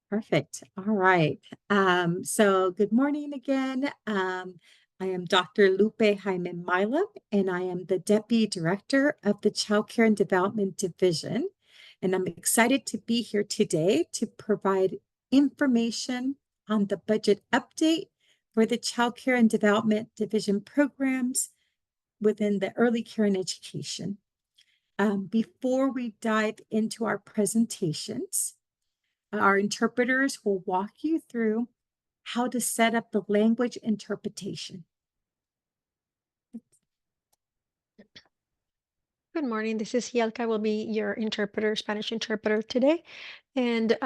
Perfect. All right. So good morning again. I am Dr. Lupe Jaime Mila, and I am the Deputy Director of the Child Care and Development Division. And I'm excited to be here today to provide information on the budget update for the Child Care and Development Division programs within the early care and education. Before we dive into our presentations, our interpreters will walk you through how to set up the language interpretation. Good morning. This is Yelka. I will be your interpreter, Spanish interpreter today. And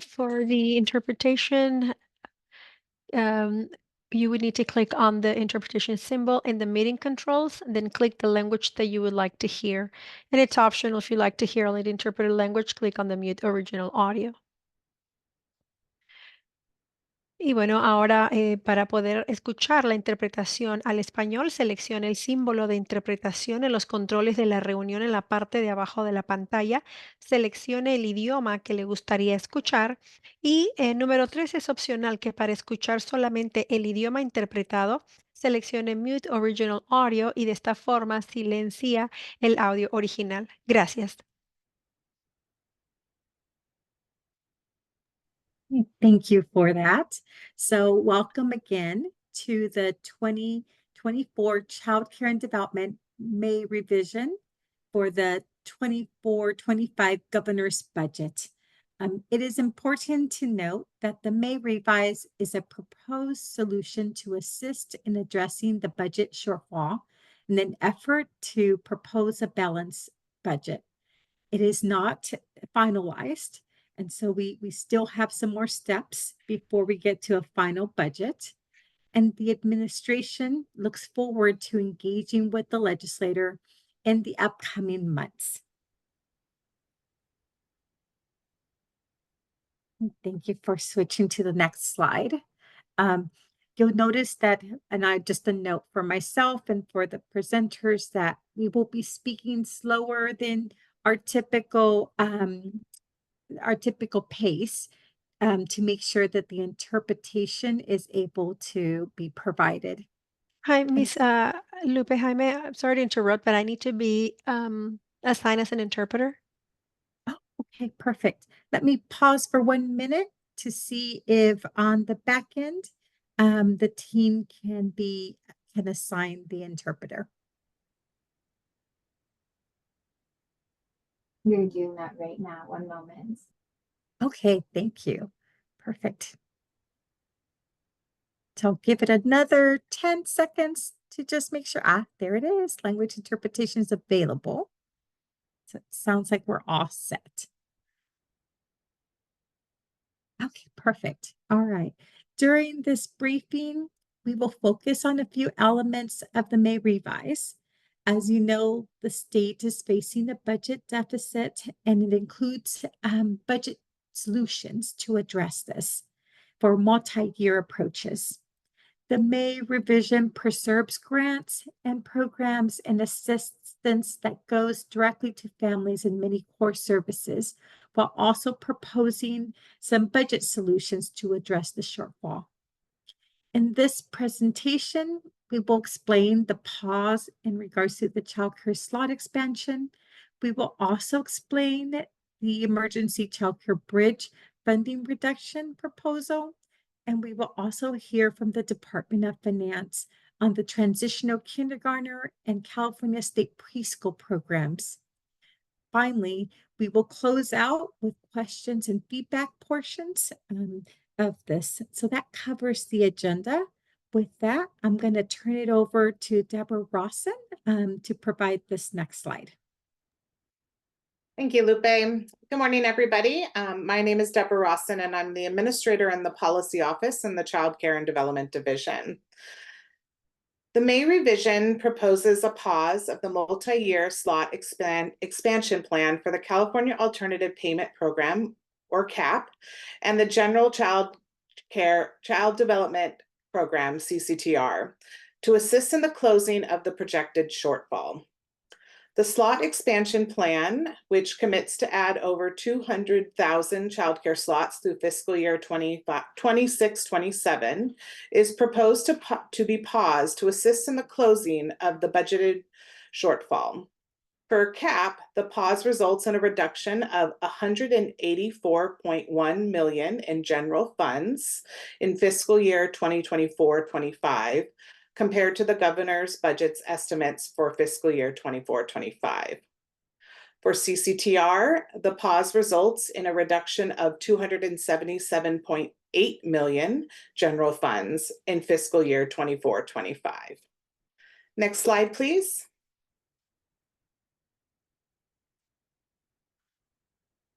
for the interpretation, um, you would need to click on the interpretation symbol in the meeting controls, then click the language that you would like to hear. And it's optional if you like to hear only the interpreted language, click on the mute original audio. Y bueno, ahora para poder escuchar la interpretación al español, seleccione el símbolo de interpretación en los controles de la reunión en la parte de abajo de la pantalla, seleccione el idioma que le gustaría escuchar y número 3 es opcional que para escuchar solamente el idioma interpretado, seleccione Mute Original Audio y de esta forma silencia el audio original. Gracias. Thank you for that. So welcome again to the 2024 Child Care and Development May revision for the 24-25 governor's budget. It is important to note that the May revise is a proposed solution to assist in addressing the budget shortfall in an effort to propose a balanced budget. It is not finalized, and so we still have some more steps before we get to a final budget. And the administration looks forward to engaging with the legislator in the upcoming months. Thank you for switching to the next slide. You'll notice that, and I just a note for myself and for the presenters, that we will be speaking slower than our typical pace to make sure that the interpretation is able to be provided. Hi, Miss Lupe Jaime. I'm sorry to interrupt, but I need to be assigned as an interpreter. Oh, okay, perfect. Let me pause for 1 minute to see if on the back end, the team can assign the interpreter. We're doing that right now. 1 moment. Okay, thank you. Perfect. So I'll give it another 10 seconds to just make sure. There it is. Language interpretation is available. So it sounds like we're all set. Okay, perfect. All right. During this briefing, we will focus on a few elements of the May revise. As you know, the state is facing a budget deficit, and it includes budget solutions to address this for multi-year approaches. The May revision preserves grants and programs and assistance that goes directly to families in many core services, while also proposing some budget solutions to address the shortfall. In this presentation, we will explain the pause in regards to the child care slot expansion. We will also explain the emergency child care bridge funding reduction proposal. And we will also hear from the Department of Finance on the transitional kindergartner and California state preschool programs. Finally, we will close out with questions and feedback portions of this. So that covers the agenda. With that, I'm going to turn it over to Deborah Rawson to provide this next slide. Thank you, Lupe. Good morning, everybody. My name is Deborah Rawson, and I'm the administrator in the policy office in the Child Care and Development Division. The May revision proposes a pause of the multi-year slot expansion plan for the California Alternative Payment Program, or CAP, and the General Child Development Program, CCTR, to assist in the closing of the projected shortfall. The slot expansion plan, which commits to add over 200,000 childcare slots through fiscal year 26-27, is proposed to be paused to assist in the closing of the budgeted shortfall. Per cap, the pause results in a reduction of $184.1 million in general funds in fiscal year 2024-25, compared to the governor's budget's estimates for fiscal year 24-25. For CCTR, the pause results in a reduction of $277.8 million general funds in fiscal year 24-25. Next slide, please.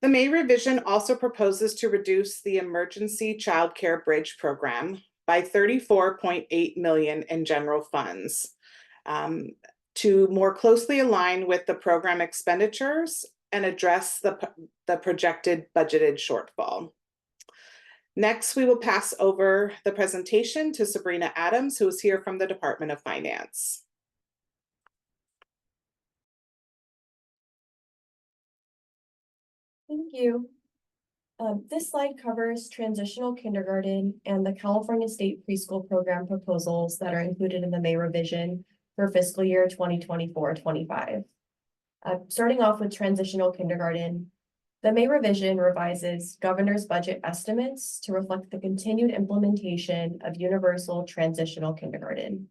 The May revision also proposes to reduce the Emergency Child Care Bridge Program by $34.8 million in general funds to more closely align with the program expenditures and address the projected budgeted shortfall. Next, we will pass over the presentation to Sabrina Adams, who is here from the Department of Finance. Thank you. This slide covers transitional kindergarten and the California State Preschool Program proposals that are included in the May revision for fiscal year 2024-25. Starting off with transitional kindergarten, the May revision revises governor's budget estimates to reflect the continued implementation of universal transitional kindergarten.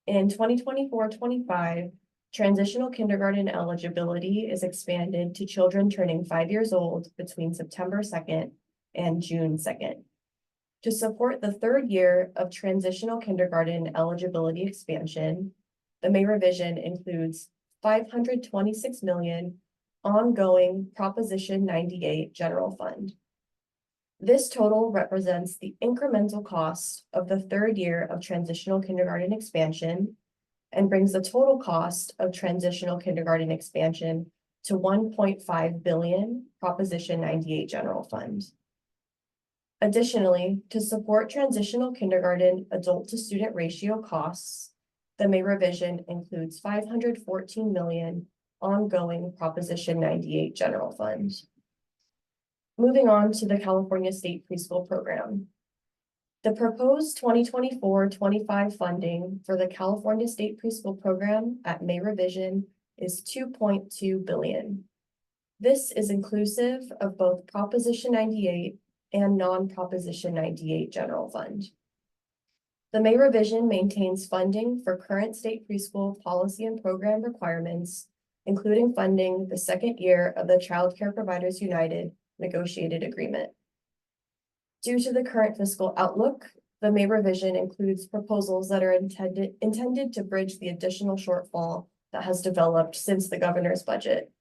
In 2024-25, transitional kindergarten eligibility is expanded to children turning 5 years old between September 2nd and June 2nd. To support the third year of transitional kindergarten eligibility expansion, the May revision includes $526 million ongoing Proposition 98 general fund. This total represents the incremental cost of the third year of transitional kindergarten expansion and brings the total cost of transitional kindergarten expansion to $1.5 billion Proposition 98 general fund. Additionally, to support transitional kindergarten adult to student ratio costs, the May revision includes $514 million ongoing Proposition 98 general fund. Moving on to the California State Preschool Program. The proposed 2024-25 funding for the California State Preschool Program at May revision is $2.2 billion. This is inclusive of both Proposition 98 and non-Proposition 98 general fund. The May revision maintains funding for current state preschool policy and program requirements, including funding the second year of the Child Care Providers United negotiated agreement. Due to the current fiscal outlook, the May revision includes proposals that are intended to bridge the additional shortfall that has developed since the governor's budget.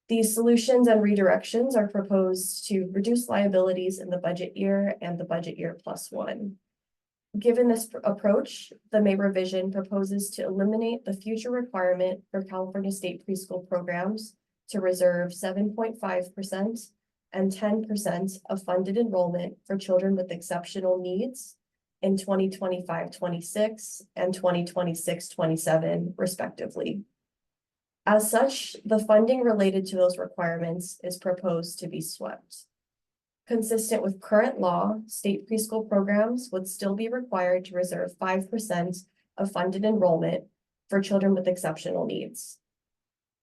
These solutions and redirections are proposed to reduce liabilities in the budget year and the budget year +1. Given this approach, the May revision proposes to eliminate the future requirement for California state preschool programs to reserve 7.5% and 10% of funded enrollment for children with exceptional needs in 2025-26 and 2026-27, respectively. As such, the funding related to those requirements is proposed to be swept. Consistent with current law, state preschool programs would still be required to reserve 5% of funded enrollment for children with exceptional needs.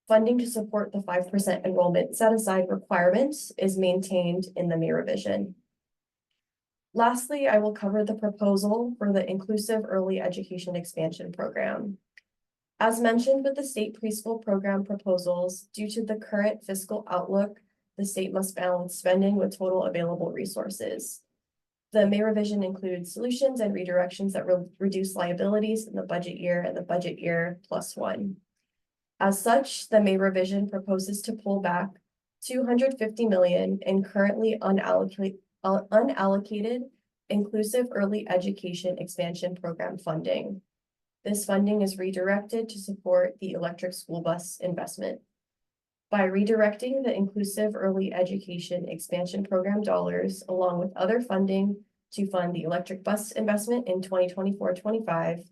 Funding to support the 5% enrollment set-aside requirements is maintained in the May revision. Lastly, I will cover the proposal for the Inclusive Early Education Expansion Program. As mentioned with the state preschool program proposals, due to the current fiscal outlook, the state must balance spending with total available resources. The May revision includes solutions and redirections that reduce liabilities in the budget year and the budget year +1. As such, the May revision proposes to pull back $250 million in currently unallocated Inclusive Early Education Expansion Program funding. This funding is redirected to support the electric school bus investment. By redirecting the Inclusive Early Education Expansion Program dollars along with other funding to fund the electric bus investment in 2024-25,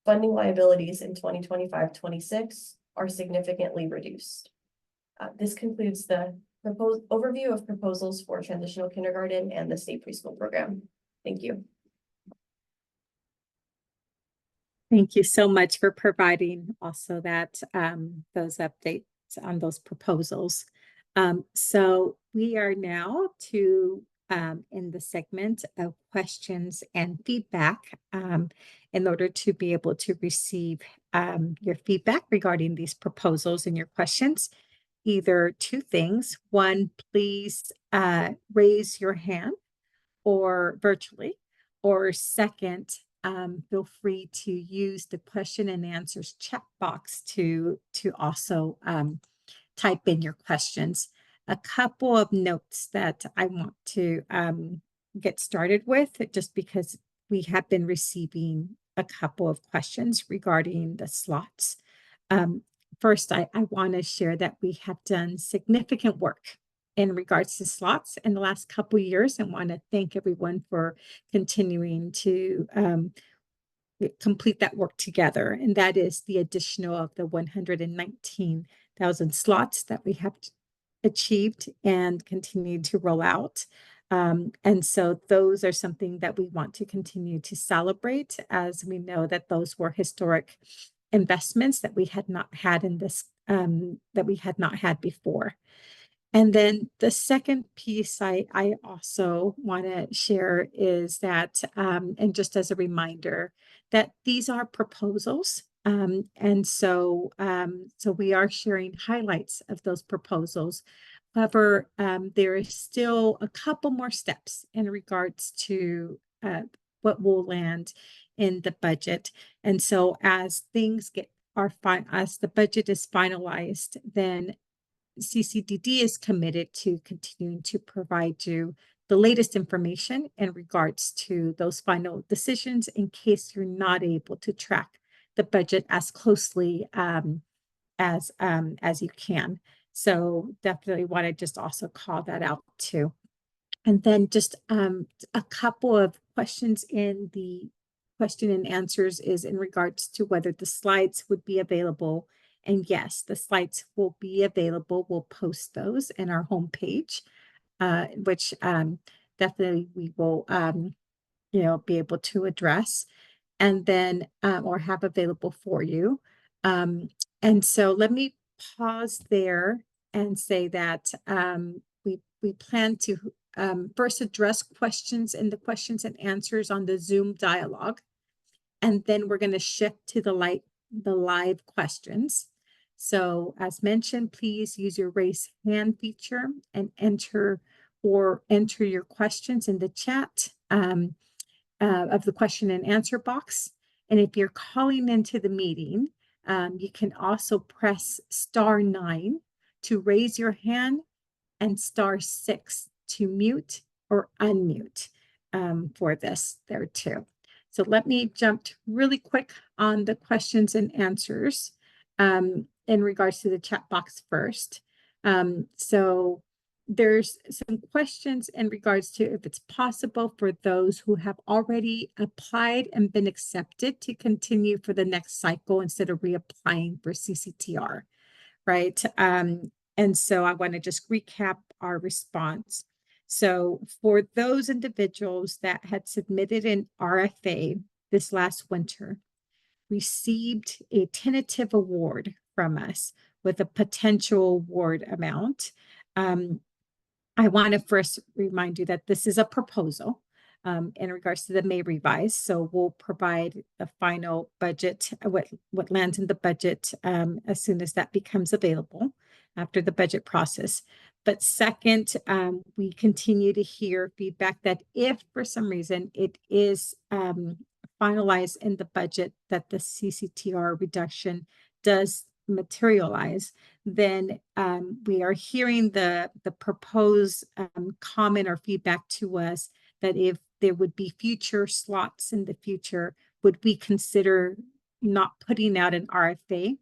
funding liabilities in 2025-26 are significantly reduced. This concludes the proposed overview of proposals for transitional kindergarten and the state preschool program. Thank you. Thank you so much for providing also that those updates on those proposals. So we are now in the segment of questions and feedback in order to be able to receive your feedback regarding these proposals and your questions. Either two things. One, please raise your hand or virtually, or second, feel free to use the question and answers chat box to also type in your questions. A couple of notes that I want to get started with, just because we have been receiving a couple of questions regarding the slots. First, I want to share that we have done significant work in regards to slots in the last couple of years, and want to thank everyone for continuing to complete that work together. And that is the additional of the 119,000 slots that we have achieved and continue to roll out. And so those are something that we want to continue to celebrate, as we know that those were historic investments that we had not had in this, that we had not had before. And then the second piece I also want to share is that, and just as a reminder, that these are proposals. And so we are sharing highlights of those proposals. However, there is still a couple more steps in regards to what will land in the budget. And so as things as the budget is finalized, then CCDD is committed to continuing to provide you the latest information in regards to those final decisions in case you're not able to track the budget as closely as you can. So definitely want to just also call that out too. And then just a couple of questions in the question and answers is in regards to whether the slides would be available. And yes, the slides will be available. We'll post those in our homepage, which definitely we will, be able to address and then, or have available for you. And so let me pause there and say that we plan to first address questions in the questions and answers on the Zoom dialogue. And then we're going to shift to the live questions. So as mentioned, please use your raise hand feature and enter your questions in the chat of the question and answer box. And if you're calling into the meeting, you can also press *9 to raise your hand and *6 to mute or unmute for this there too. So let me jump really quick on the questions and answers in regards to the chat box first. So there's some questions in regards to if it's possible for those who have already applied and been accepted to continue for the next cycle instead of reapplying for CCTR, right? And so I want to just recap our response. So for those individuals that had submitted an RFA this last winter, received a tentative award from us with a potential award amount, I want to first remind you that this is a proposal in regards to the May revise. So we'll provide the final budget, what lands in the budget as soon as that becomes available after the budget process. But second, we continue to hear feedback that if for some reason it is finalized in the budget that the CCTR reduction does materialize, then we are hearing the proposed comment or feedback to us that if there would be future slots in the future, would we consider not putting out an RFA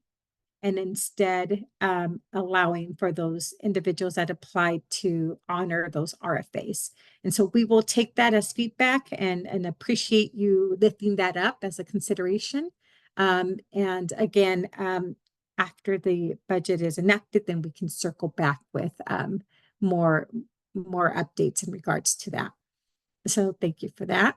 and instead allowing for those individuals that applied to honor those RFAs. And so we will take that as feedback and appreciate you lifting that up as a consideration. And again, after the budget is enacted, then we can circle back with more updates in regards to that. So thank you for that.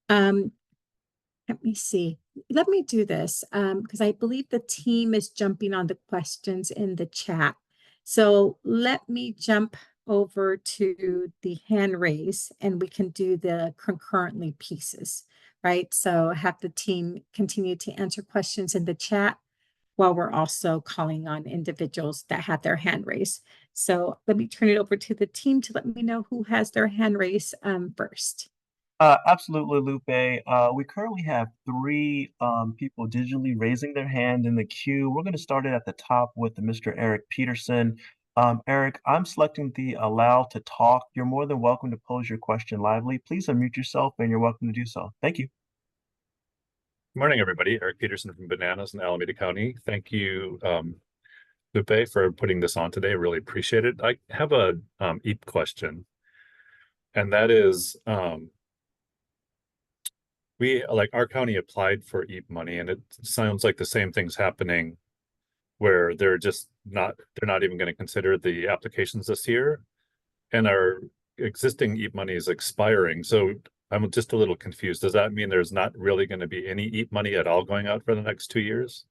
Let me see. Let me do this because I believe the team is jumping on the questions in the chat. So let me jump over to the hand raise and we can do the concurrently pieces, right? So have the team continue to answer questions in the chat while we're also calling on individuals that had their hand raised. So let me turn it over to the team to let me know who has their hand raised first. Absolutely, Lupe. We currently have three people digitally raising their hand in the queue. We're going to start it at the top with Mr. Eric Peterson. Eric, I'm selecting the allow to talk. You're more than welcome to pose your question lively. Please unmute yourself and you're welcome to do so. Thank you. Good morning, everybody. Eric Peterson from Bananas in Alameda County. Thank you, Lupe, for putting this on today. Really appreciate it. I have a EAP question, and that is, our county applied for EAP money, and it sounds like the same thing's happening where they're not even going to consider the applications this year, and our existing EAP money is expiring. So I'm just a little confused. Does that mean there's not really going to be any EAP money at all going out for the next 2 years?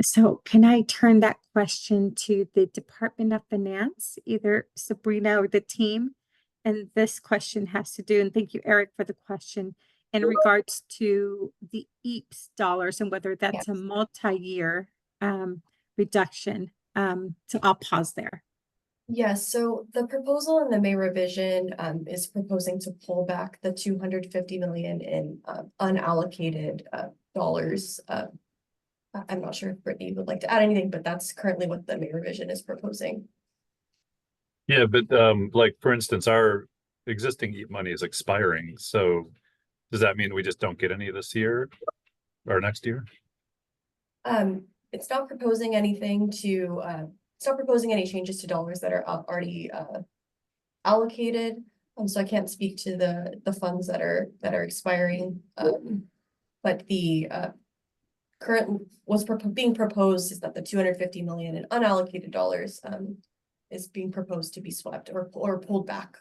So can I turn that question to the Department of Finance, either Sabrina or the team? And this question has to do, and thank you, Eric, for the question, in regards to the EAPS dollars and whether that's a multi-year reduction. So I'll pause there. Yes, so the proposal in the May revision is proposing to pull back the 250 million in unallocated dollars. I'm not sure if Brittany would like to add anything, but that's currently what the May revision is proposing. Yeah, but like for instance, our existing EAP money is expiring. So does that mean we just don't get any this year or next year? It's not proposing anything to it's not proposing any changes to dollars that are already allocated. So I can't speak to the funds that are expiring. But the current being proposed is that the 250 million in unallocated dollars is being proposed to be swept or pulled back.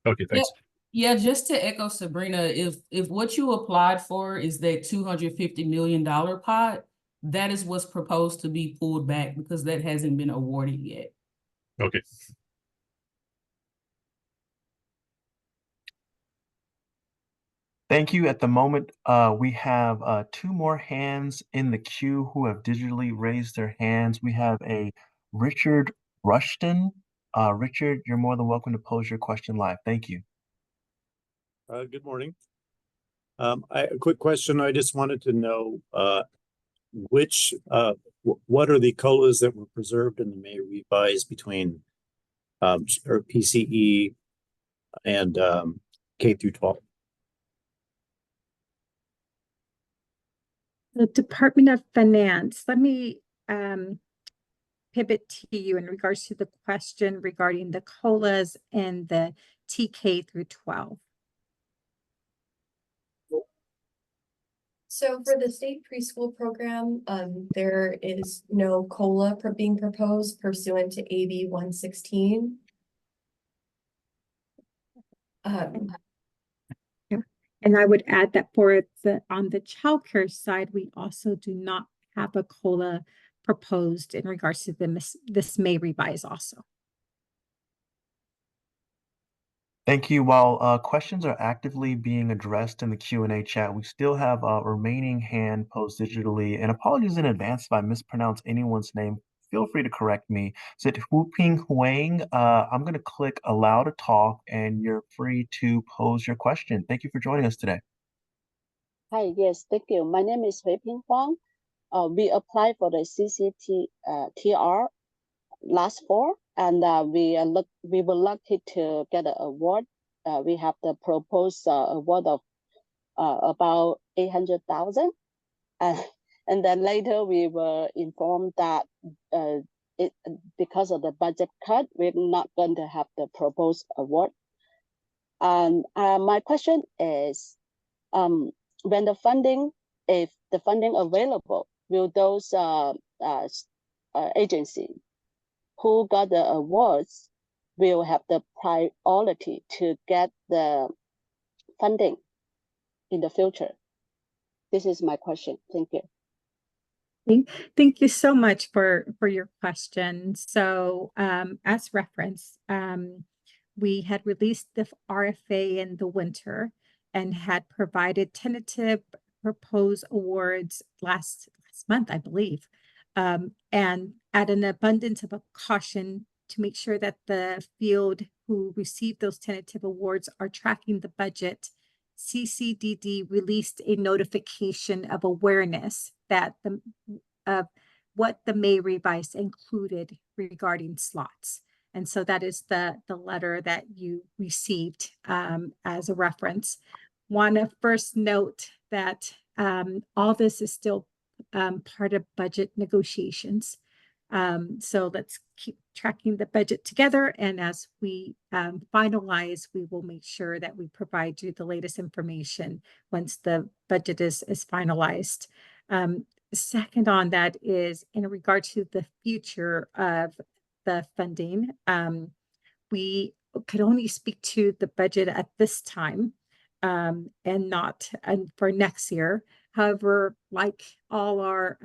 Okay, thanks. Yeah, just to echo Sabrina, if what you applied for is that $250 million pot, that is what's proposed to be pulled back because that hasn't been awarded yet. Okay. Thank you. At the moment, we have two more hands in the queue who have digitally raised their hands. We have a Richard Rushton. Richard, you're more than welcome to pose your question live. Thank you. Good morning. A quick question. I just wanted to know what are the COLAs that were preserved in the May revise between or PCE and K through 12? The Department of Finance, let me pivot to you in regards to the question regarding the COLAs and the TK through 12. So for the state preschool program, there is no COLA being proposed pursuant to AB 116. And I would add that for on the childcare side, we also do not have a COLA proposed in regards to this May revise also. Thank you. While questions are actively being addressed in the Q&A chat, we still have a remaining hand posed digitally. And apologies in advance if I mispronounce anyone's name. Feel free to correct me. Is it Hu-Ping Huang? I'm going to click allow to talk and you're free to pose your question. Thank you for joining us today. Hi, yes, thank you. My name is Hui-Ping Huang. We applied for the TR last fall, and we were lucky to get an award. We have the proposed award of about 800,000, and then later we were informed that because of the budget cut, we're not going to have the proposed award. And my question is, when the funding if the funding available, will those agencies who got the awards will have the priority to get the funding in the future? This is my question. Thank you. Thank you so much for your question. So as reference, we had released the RFA in the winter and had provided tentative proposed awards last month, I believe. And at an abundance of a caution to make sure that the field who received those tentative awards are tracking the budget, CCDD released a notification of awareness that of what the May revise included regarding slots. And so that is the letter that you received as a reference. Want to first note that all this is still part of budget negotiations. So let's keep tracking the budget together. And as we finalize, we will make sure that we provide you the latest information once the budget is finalized. Second on that is in regard to the future of the funding. We could only speak to the budget at this time and not for next year. However, like all our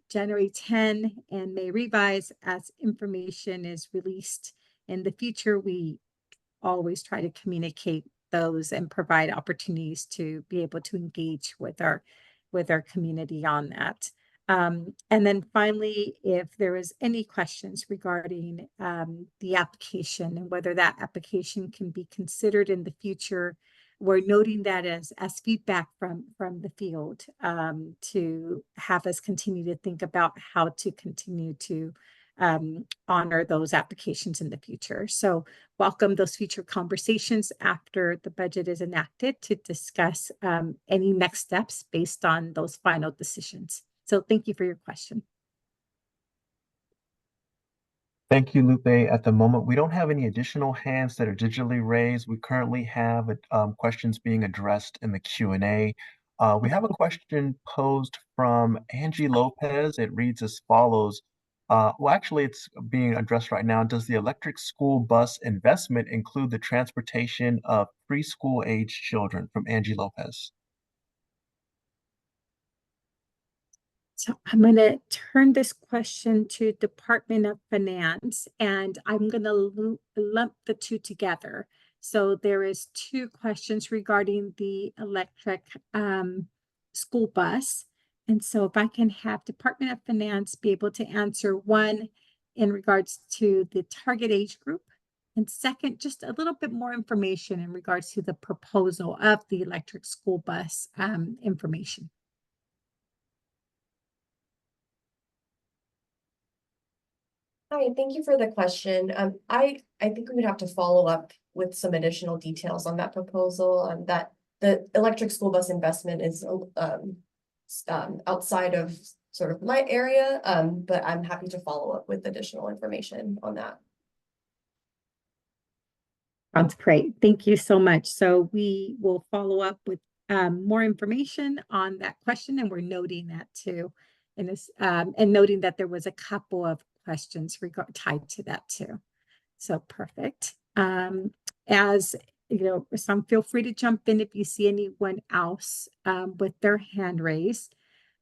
January 10 and May revise, as information is released in the future, we always try to communicate those and provide opportunities to be able to engage with our community on that. And then finally, if there is any questions regarding the application and whether that application can be considered in the future, we're noting that as feedback from the field to have us continue to think about how to continue to honor those applications in the future. So welcome those future conversations after the budget is enacted to discuss any next steps based on those final decisions. So thank you for your question. Thank you, Lupe. At the moment, we don't have any additional hands that are digitally raised. We currently have questions being addressed in the Q&A. We have a question posed from Angie Lopez. It reads as follows. Well, actually, it's being addressed right now. Does the electric school bus investment include the transportation of preschool age children? From Angie Lopez. So I'm going to turn this question to Department of Finance, and I'm going to lump the two together. So there is two questions regarding the electric school bus. And so if I can have Department of Finance be able to answer one in regards to the target age group, and second, just a little bit more information in regards to the proposal of the electric school bus information. Hi, thank you for the question. I think we would have to follow up with some additional details on that proposal. That the electric school bus investment is outside of sort of my area, but I'm happy to follow up with additional information on that. Sounds great. Thank you so much. So we will follow up with more information on that question, and we're noting that too, in this, and noting that there was a couple of questions tied to that too. So perfect. As you know, some feel free to jump in if you see anyone else with their hand raised.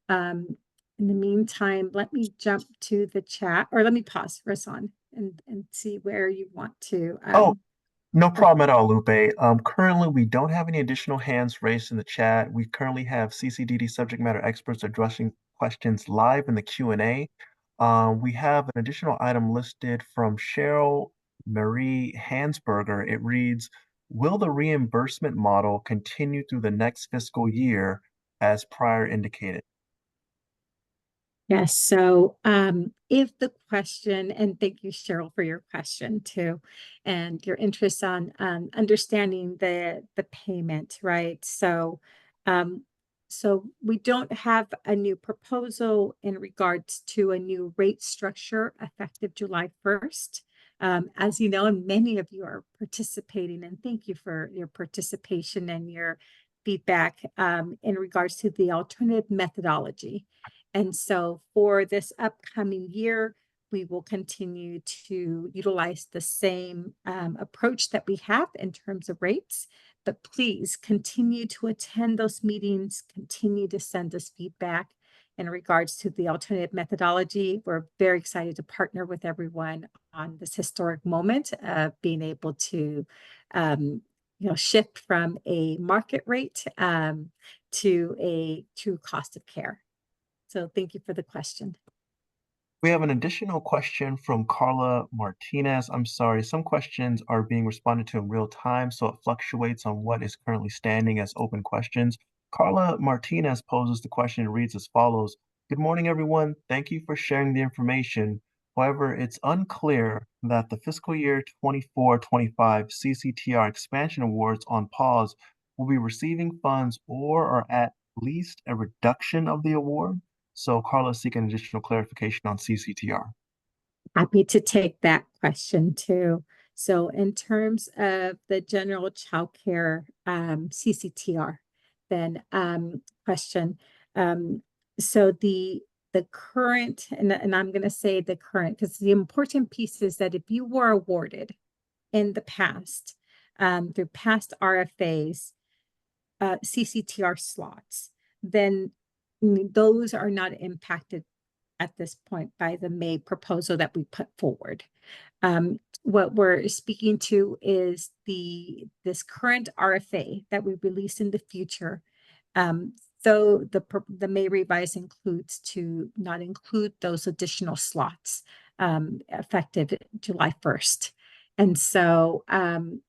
In the meantime, let me jump to the chat, or let me pause, Rasan, and see where you want to. No problem at all, Lupe. Currently, we don't have any additional hands raised in the chat. We currently have CCDD subject matter experts addressing questions live in the Q&A. We have an additional item listed from Cheryl Marie Hansberger. It reads, will the reimbursement model continue through the next fiscal year as prior indicated? Yes, so if the question, and thank you, Cheryl, for your question too, and your interest on understanding the payment, right? So, so we don't have a new proposal in regards to a new rate structure effective July 1st. As you know, and many of you are participating, and thank you for your participation and your feedback in regards to the alternative methodology. And so for this upcoming year, we will continue to utilize the same approach that we have in terms of rates. But please continue to attend those meetings, continue to send us feedback in regards to the alternative methodology. We're very excited to partner with everyone on this historic moment of being able to shift from a market rate to a true cost of care. So thank you for the question. We have an additional question from Carla Martinez. I'm sorry, some questions are being responded to in real time, so it fluctuates on what is currently standing as open questions. Carla Martinez poses the question and reads as follows. Good morning, everyone. Thank you for sharing the information. However, it's unclear that the fiscal year 24-25 CCTR expansion awards on pause will be receiving funds or are at least a reduction of the award. So Carla's seeking additional clarification on CCTR. Happy to take that question too. So in terms of the general child care CCTR, then question. So the current, and I'm going to say the current, because the important piece is that if you were awarded in the past through past RFAs, CCTR slots, then those are not impacted at this point by the May proposal that we put forward. What we're speaking to is this current RFA that we release in the future. So the May revise includes to not include those additional slots effective July 1st. And so,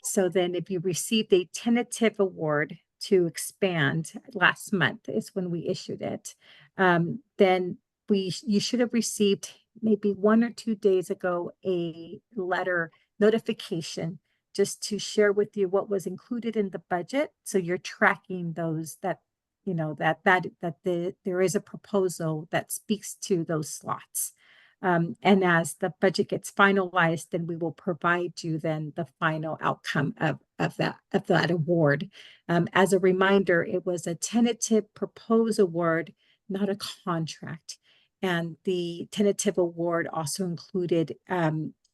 so then if you received a tentative award to expand last month is when we issued it, then you should have received maybe 1 or 2 days ago a letter notification just to share with you what was included in the budget. So you're tracking those that there is a proposal that speaks to those slots. And as the budget gets finalized, then we will provide you then the final outcome of that award. As a reminder, it was a tentative proposed award, not a contract. And the tentative award also included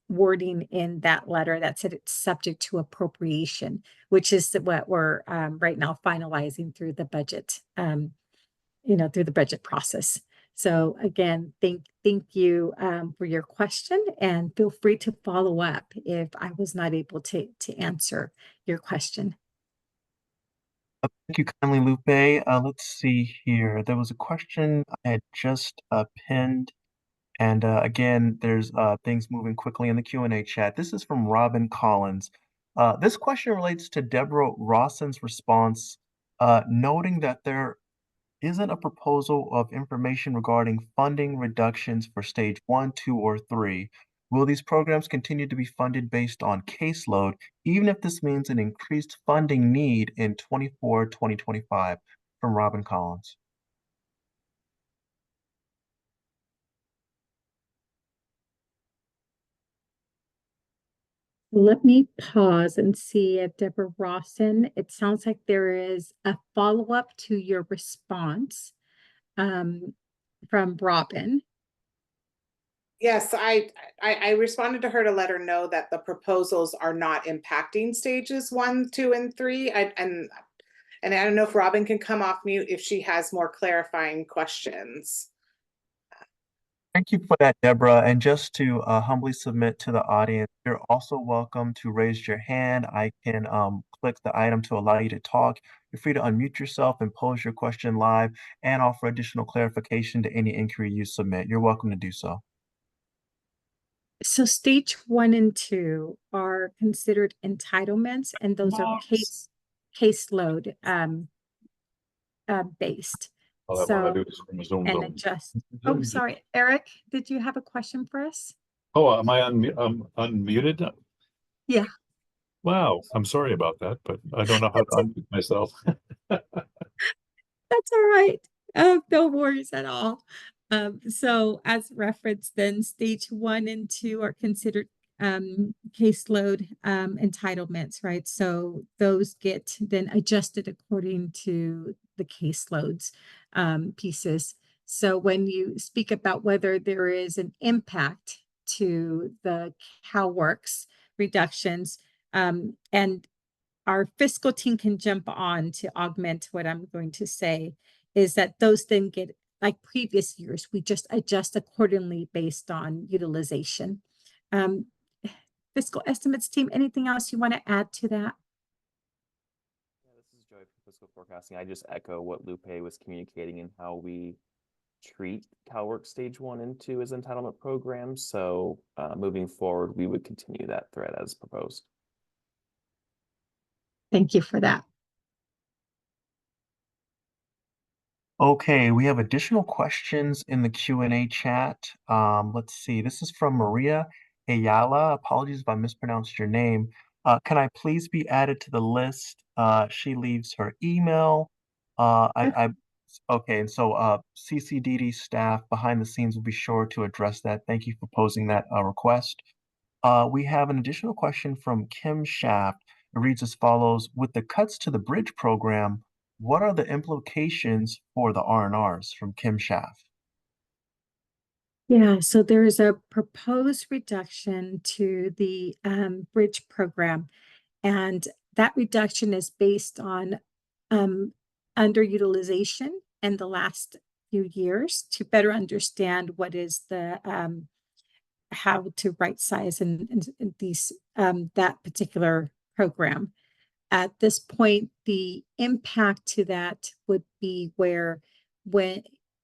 wording in that letter that said it's subject to appropriation, which is what we're right now finalizing through the budget, through the budget process. So again, thank you for your question, and feel free to follow up if I was not able to answer your question. Thank you kindly, Lupe. Let's see here. There was a question I had just pinned. And again, there's things moving quickly in the Q&A chat. This is from Robin Collins. This question relates to Deborah Rawson's response, noting that there isn't a proposal of information regarding funding reductions for stage 1, 2, or 3. Will these programs continue to be funded based on caseload, even if this means an increased funding need in 2024-2025? From Robin Collins. Let me pause and see if Deborah Rawson, it sounds like there is a follow-up to your response from Robin. Yes, I responded to her to let her know that the proposals are not impacting stages 1, 2, and 3. And I don't know if Robin can come off mute if she has more clarifying questions. Thank you for that, Deborah. And just to humbly submit to the audience, you're also welcome to raise your hand. I can click the item to allow you to talk. You're free to unmute yourself and pose your question live and offer additional clarification to any inquiry you submit. You're welcome to do so. So stage 1 and 2 are considered entitlements, and those are caseload based. So, and adjust. Oh, sorry, Eric, did you have a question for us? Oh, am I unmuted? Yeah. Wow, I'm sorry about that, but I don't know how to unmute myself. That's all right. No worries at all. So as referenced, then stage 1 and 2 are considered caseload entitlements, right? So those get then adjusted according to the caseloads pieces. So when you speak about whether there is an impact to the CalWORKs reductions, and our fiscal team can jump on to augment what I'm going to say, is that those then get, like previous years, we just adjust accordingly based on utilization. Fiscal estimates team, anything else you want to add to that? Yeah, this is Joey from Fiscal Forecasting. I just echo what Lupe was communicating in how we treat CalWORK Stage 1 and 2 as entitlement programs. So moving forward, we would continue that thread as proposed. Thank you for that. Okay, we have additional questions in the Q&A chat. Let's see. This is from Maria Ayala. Apologies if I mispronounced your name. Can I please be added to the list? She leaves her email. Okay, and so CCDD staff behind the scenes will be sure to address that. Thank you for posing that request. We have an additional question from Kim Shaft. It reads as follows: with the cuts to the bridge program, what are the implications for the R&Rs? From Kim Shaft. Yeah, so there is a proposed reduction to the bridge program, and that reduction is based on underutilization in the last few years to better understand what is the how to right size and these that particular program. At this point, the impact to that would be where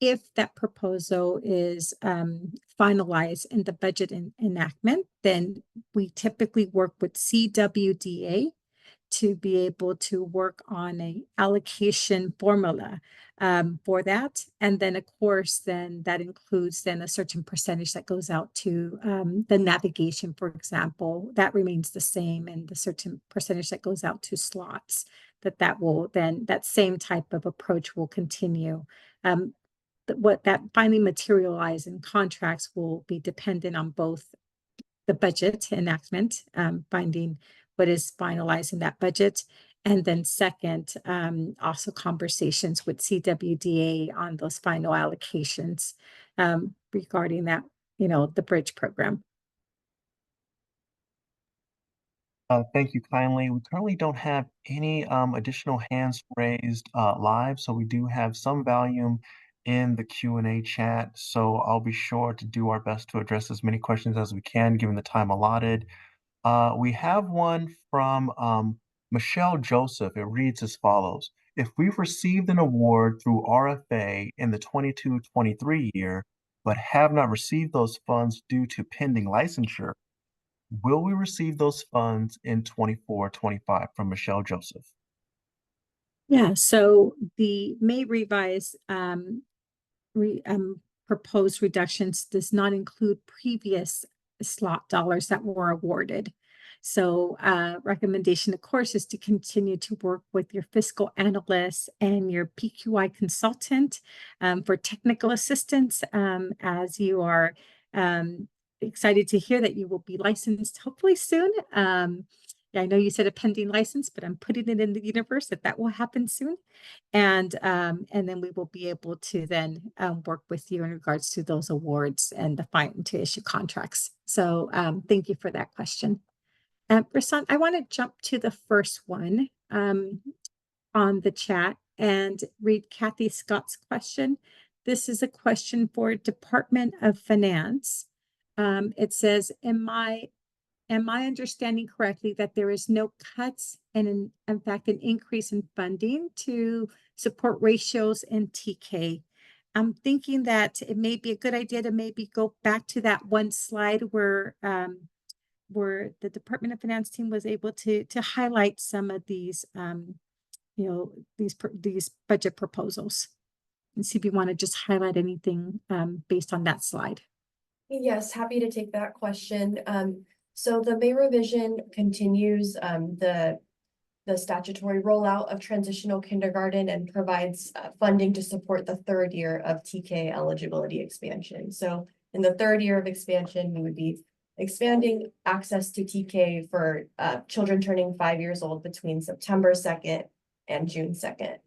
if that proposal is finalized in the budget enactment, then we typically work with CWDA to be able to work on a allocation formula for that. And then, of course, then that includes then a certain percentage that goes out to the navigation, for example, that remains the same, and the certain percentage that goes out to slots, that will then, that same type of approach will continue. What that finally materialize in contracts will be dependent on both the budget enactment, finding what is finalized in that budget, and then second, also conversations with CWDA on those final allocations regarding that, the bridge program. Thank you kindly. We currently don't have any additional hands raised live, so we do have some volume in the Q&A chat. So I'll be sure to do our best to address as many questions as we can, given the time allotted. We have one from Michelle Joseph. It reads as follows: if we've received an award through RFA in the 22-23 year, but have not received those funds due to pending licensure, will we receive those funds in 24-25? From Michelle Joseph. Yeah, so the May revise proposed reductions does not include previous slot dollars that were awarded. So recommendation, of course, is to continue to work with your fiscal analyst and your PQI consultant for technical assistance as you are excited to hear that you will be licensed hopefully soon. I know you said a pending license, but I'm putting it in the universe that will happen soon. And then we will be able to then work with you in regards to those awards and the fine to issue contracts. So thank you for that question. Rasan, I want to jump to the first one on the chat and read Kathy Scott's question. This is a question for Department of Finance. It says, am I understanding correctly that there is no cuts and in fact an increase in funding to support ratios and TK? I'm thinking that it may be a good idea to maybe go back to that one slide where the Department of Finance team was able to highlight some of these these budget proposals, and see if you want to just highlight anything based on that slide. Yes, happy to take that question. So the May revision continues the statutory rollout of transitional kindergarten and provides funding to support the third year of TK eligibility expansion. So in the third year of expansion, we would be expanding access to TK for children turning 5 years old between September 2nd and June 2nd.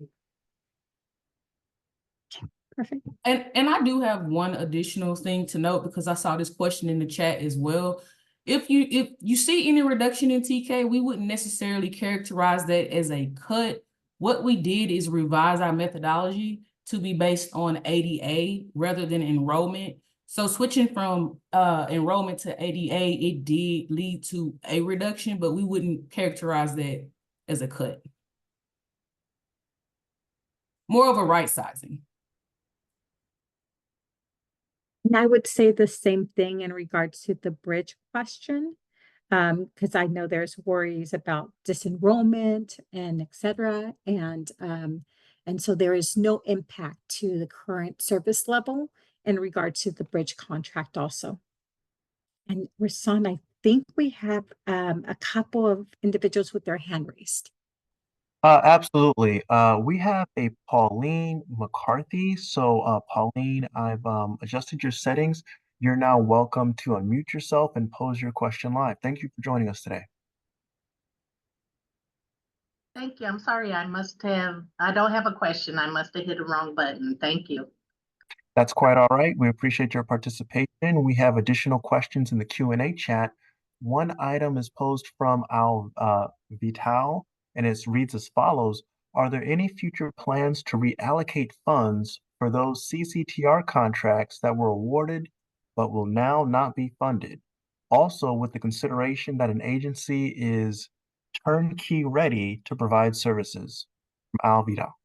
Perfect. And I do have one additional thing to note, because I saw this question in the chat as well. If you see any reduction in TK, we wouldn't necessarily characterize that as a cut. What we did is revise our methodology to be based on ADA rather than enrollment. So switching from enrollment to ADA, it did lead to a reduction, but we wouldn't characterize that as a cut. More of a right sizing. And I would say the same thing in regards to the bridge question, because I know there's worries about disenrollment and et cetera. And so there is no impact to the current service level in regards to the bridge contract also. And Rasan, I think we have a couple of individuals with their hand raised. Absolutely. We have a Pauline McCarthy. So, Pauline, I've adjusted your settings. You're now welcome to unmute yourself and pose your question live. Thank you for joining us today. Thank you. I'm sorry. I don't have a question. I must have hit the wrong button. Thank you. That's quite all right. We appreciate your participation. We have additional questions in the Q&A chat. One item is posed from Al Vital, and it reads as follows. Are there any future plans to reallocate funds for those CCTR contracts that were awarded but will now not be funded? Also, with the consideration that an agency is turnkey ready to provide services. From Al Vital.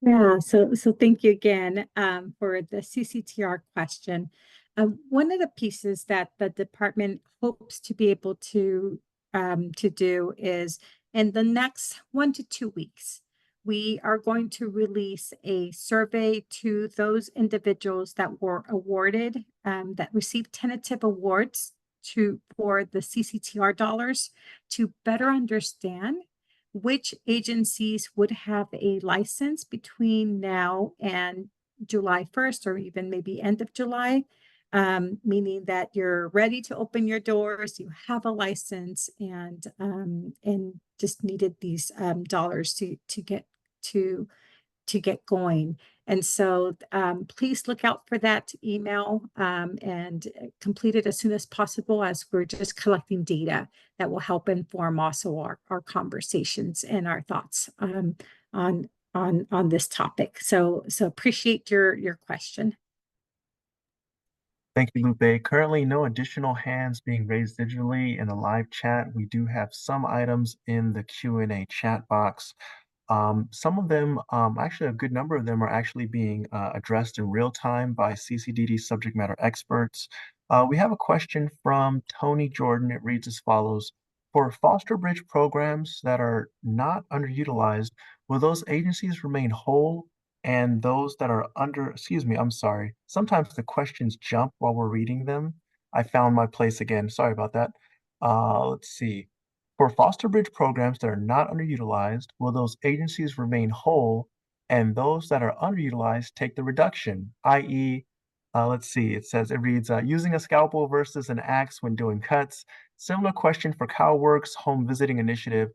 Yeah, so thank you again for the CCTR question. One of the pieces that the department hopes to be able to do is in the next 1 to 2 weeks, we are going to release a survey to those individuals that were awarded, that received tentative awards for the CCTR dollars to better understand which agencies would have a license between now and July 1st, or even maybe end of July, meaning that you're ready to open your doors, you have a license, and just needed these dollars to get going. And so please look out for that email and complete it as soon as possible, as we're just collecting data that will help inform also our conversations and our thoughts on this topic. So appreciate your question. Thank you, Lupe. Currently, no additional hands being raised digitally in the live chat. We do have some items in the Q&A chat box. Some of them, actually a good number of them, are actually being addressed in real time by CCDD subject matter experts. We have a question from Tony Jordan. It reads as follows. For foster bridge programs that are not underutilized, will those agencies remain whole? And those that are I'm sorry. Sometimes the questions jump while we're reading them. I found my place again. Sorry about that. Let's see. For foster bridge programs that are not underutilized, will those agencies remain whole, and those that are underutilized take the reduction, i.e., let's see, it reads, using a scalpel versus an axe when doing cuts. Similar question for CalWorks Home Visiting Initiative.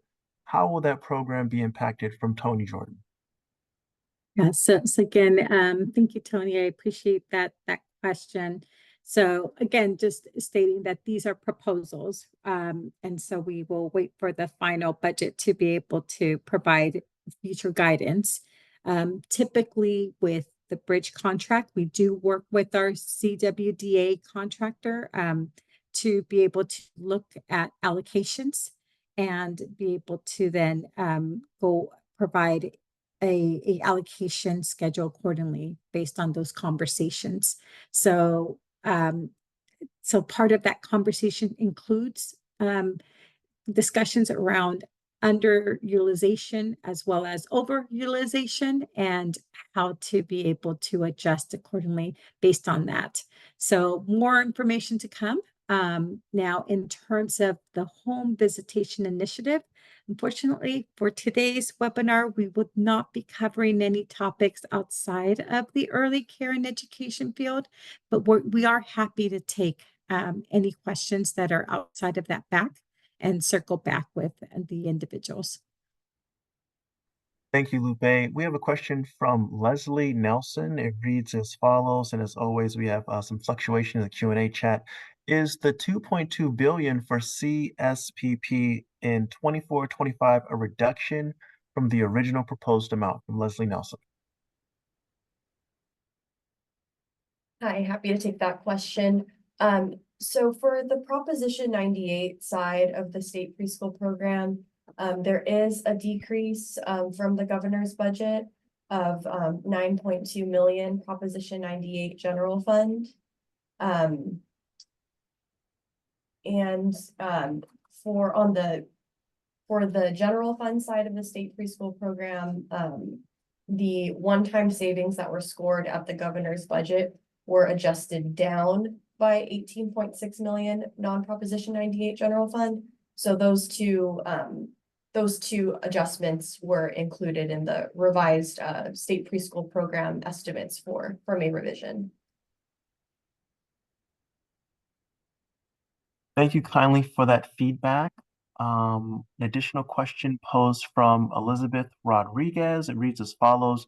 How will that program be impacted? From Tony Jordan. Yeah, so again, thank you, Tony. I appreciate that question. So again, just stating that these are proposals, and so we will wait for the final budget to be able to provide future guidance. Typically with the bridge contract, we do work with our CWDA contractor to be able to look at allocations and be able to then go provide a allocation schedule accordingly based on those conversations. So part of that conversation includes discussions around underutilization as well as overutilization and how to be able to adjust accordingly based on that. So more information to come. Now, in terms of the home visitation initiative, unfortunately, for today's webinar, we would not be covering any topics outside of the early care and education field, but we are happy to take any questions that are outside of that back and circle back with the individuals. Thank you, Lupe. We have a question from Leslie Nelson. It reads as follows, and as always, we have some fluctuation in the Q&A chat. Is the 2.2 billion for CSPP in 24-25 a reduction from the original proposed amount? From Leslie Nelson. Hi, happy to take that question. So for the Proposition 98 side of the state preschool program, there is a decrease from the governor's budget of 9.2 million Proposition 98 general fund. For the general fund side of the state preschool program, the one-time savings that were scored at the governor's budget were adjusted down by 18.6 million non-Proposition 98 general fund. So those two adjustments were included in the revised state preschool program estimates for May revision. Thank you kindly for that feedback. An additional question posed from Elizabeth Rodriguez. It reads as follows.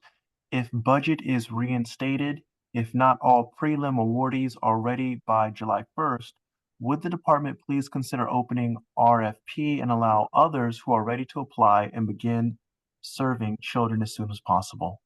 If budget is reinstated, if not all prelim awardees are ready by July 1st, would the department please consider opening RFP and allow others who are ready to apply and begin serving children as soon as possible?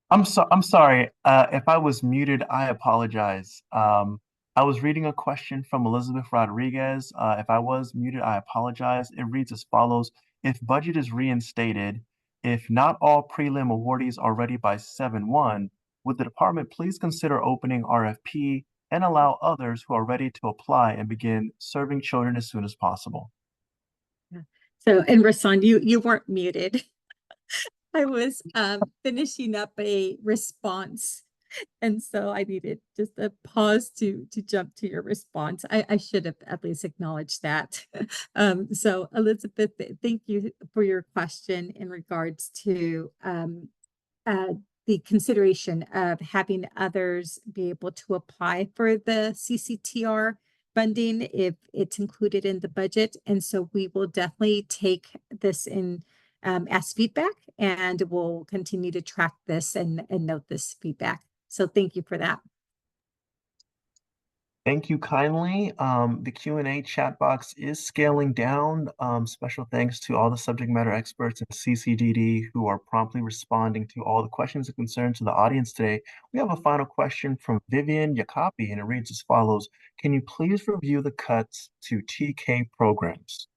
I'm sorry. If I was muted, I apologize. I was reading a question from Elizabeth Rodriguez. If I was muted, I apologize. It reads as follows. If budget is reinstated, if not all prelim awardees are ready by 7/1, would the department please consider opening RFP and allow others who are ready to apply and begin serving children as soon as possible? Yeah. So, and Rasan, you weren't muted. I was finishing up a response, and so I needed just a pause to jump to your response. I should have at least acknowledged that. So Elizabeth, thank you for your question in regards to the consideration of having others be able to apply for the CCTR funding if it's included in the budget. And so we will definitely take this in as feedback, and we'll continue to track this and note this feedback. So thank you for that. Thank you kindly. The Q&A chat box is scaling down. Special thanks to all the subject matter experts and CCDD who are promptly responding to all the questions and concerns of the audience today. We have a final question from Vivian Jacopi, and it reads as follows. Can you please review the cuts to TK programs?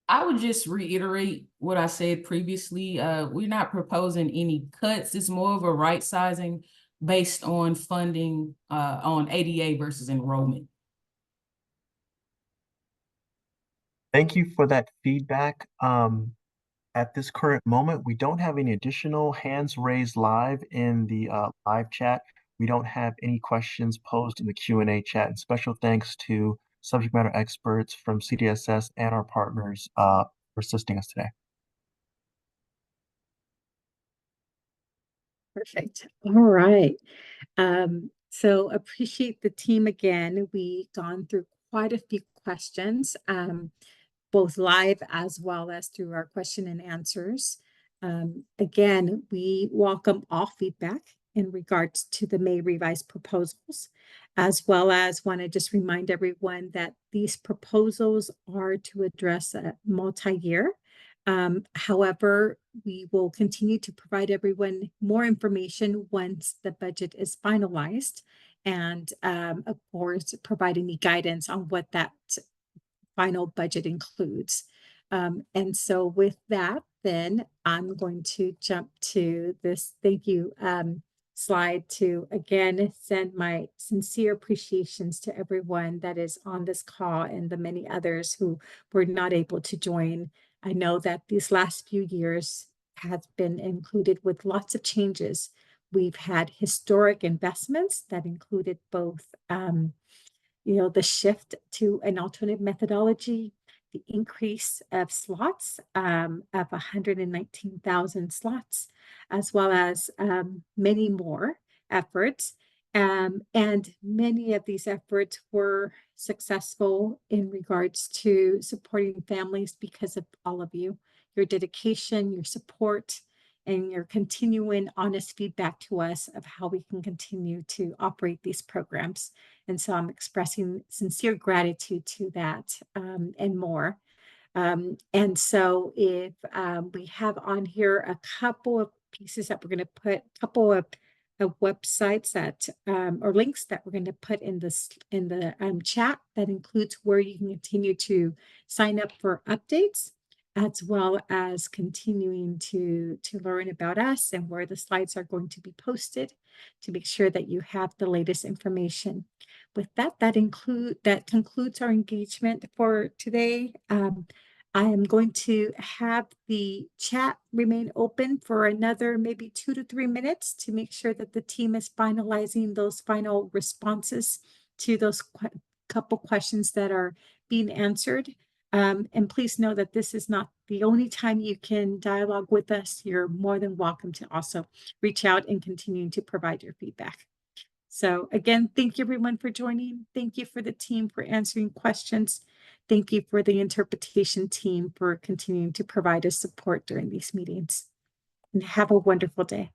I would just reiterate what I said previously. We're not proposing any cuts. It's more of a right sizing based on funding on ADA versus enrollment. Thank you for that feedback. At this current moment, we don't have any additional hands raised live in the live chat. We don't have any questions posed in the Q&A chat. And special thanks to subject matter experts from CDSS and our partners for assisting us today. Perfect. All right. So appreciate the team again. We've gone through quite a few questions, both live as well as through our question and answers. Again, we welcome all feedback in regards to the May revised proposals, as well as want to just remind everyone that these proposals are to address a multi-year. However, we will continue to provide everyone more information once the budget is finalized, and of course, provide any guidance on what that final budget includes. And so with that, then I'm going to jump to this thank you slide to again send my sincere appreciations to everyone that is on this call and the many others who were not able to join. I know that these last few years have been included with lots of changes. We've had historic investments that included both the shift to an alternative methodology, the increase of slots of 119,000 slots, as well as many more efforts. And many of these efforts were successful in regards to supporting families because of all of you, your dedication, your support, and your continuing honest feedback to us of how we can continue to operate these programs. And so I'm expressing sincere gratitude to that and more. And so if we have on here a couple of pieces that we're going to put, a couple of websites that or links that we're going to put in the chat that includes where you can continue to sign up for updates, as well as continuing to learn about us and where the slides are going to be posted to make sure that you have the latest information. With that, that concludes our engagement for today. I am going to have the chat remain open for another maybe 2 to 3 minutes to make sure that the team is finalizing those final responses to those couple questions that are being answered. And please know that this is not the only time you can dialogue with us. You're more than welcome to also reach out and continue to provide your feedback. So again, thank you everyone for joining. Thank you for the team for answering questions. Thank you for the interpretation team for continuing to provide us support during these meetings. And have a wonderful day.